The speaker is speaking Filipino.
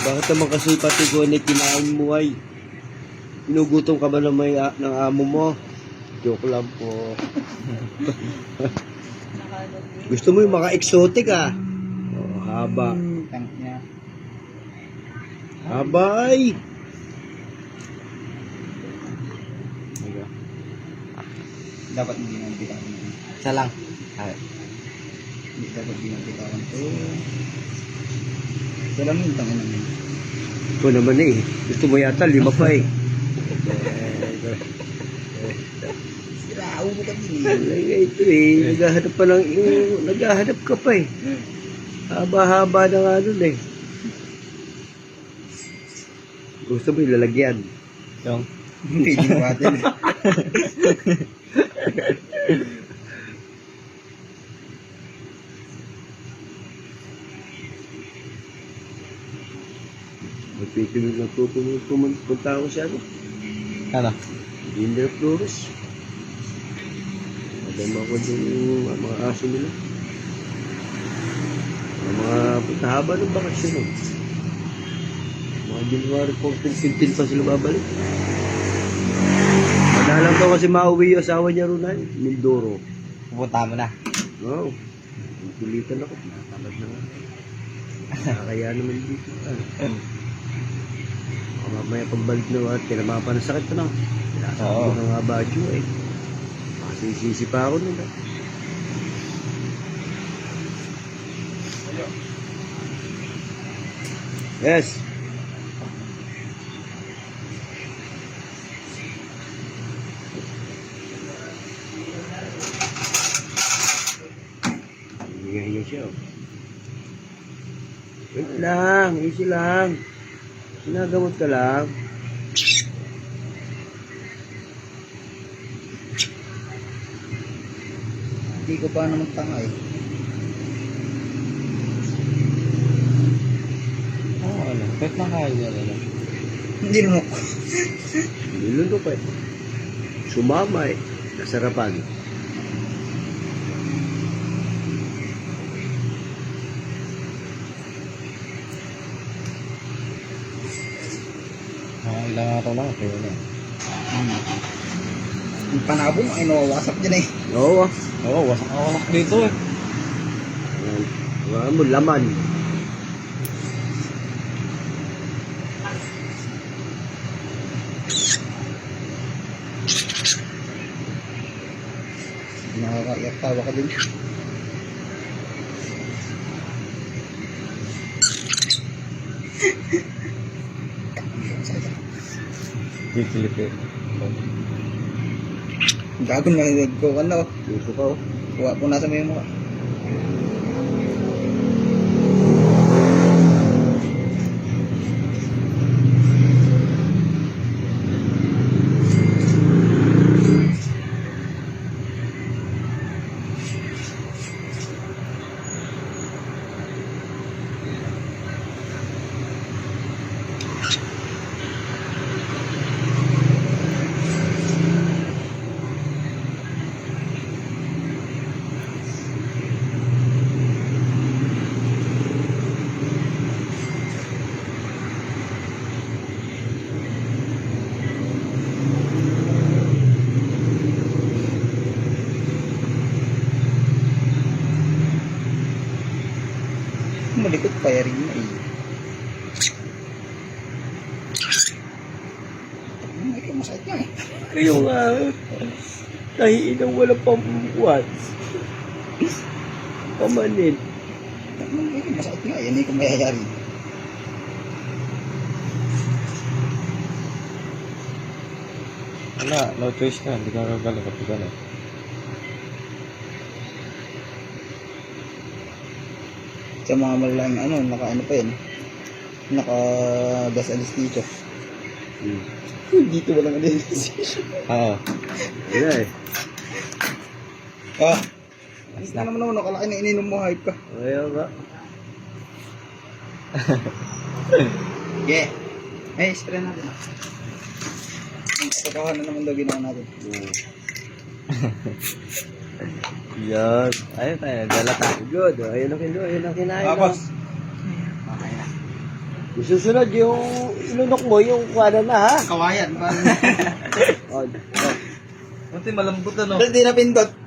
Bakit naman kasi pati ko na kinain mo ay pinugutom ka ba ng amo mo? Joke lang po. Gusto mo yung mga exotic ah? Oh, haba. Tank niya. Habay! Dapat hindi nang bitawan. Isa lang. Hindi dapat hindi nang bitawan. Wala mo yung tangin namin. Ito naman eh. Gusto mo yata 5 pa eh. Sira, ubo ka din. Talaga ito eh. Naghahanap ka pa eh. Haba-haba na nga nun eh. Gusto mo yung lalagyan. Yung. Hindi mo natin. Magpipimig na po pumunta ako siya. Ano? Dinner Flores. Madama ko yung mga aso nila. Mga haba ng bakasyon. Mga January 14, 15 pa sila babalik. Madalang daw kasi mauwi yung asawa niya ron ay Mindoro. Pupunta mo na. Wow. Pilitan ako. Tamad na nga. Kaya naman dito. Mamaya pagbalik na at kinamapa ng sakit ko na. Kinasabi ko na nga badyo eh. Masisisi pa ako nila. Yes. Hinga-hinga siya. Wait lang, easy lang. Sinagamot ka lang. Hindi ko pa naman tanga eh. Oo, ano? Kahit nakain niya lang. Hindi naman ako. Nilundo pa eh. Sumama eh. Nasarapan. Ilang araw lang. Kaya na. Yung panabong ay nawawasak dyan eh. Oo. Oo, wasak dito eh. Yan. Wala mo, laman. Nakakaiyak tawa ka din. Kikilit eh. Gagawin nga yung ko ano. Dito ka oh. Kuha po nasa may mukha. Malikot pa rin na eh. Ito masakit nga eh. Kayo nga. Tahiin ang walang pambuwan. Pamanid. Ito masakit nga eh. Hindi ko mayayari. Wala, no choice na. Hindi ka gagaling kapag gano'n. Sa mga malalaking ano, naka ano pa yun. Naka gas anesthesia. Dito walang anesthesia. Oo. Yan eh. Ah! Hindi naman nakalaki na ininom mo, hype ka. Kaya nga. Yeah. Ay, spray natin. Pagkakuha na naman daw ginawa natin. Yan. Ayun tayo, dala tayo. Good. Ayun ang kinain. Ah, boss. Okay na. Yung susunod, yung ilunok mo, yung kuwala na ha. Kawayan. Oh, oh. Hindi na pindot.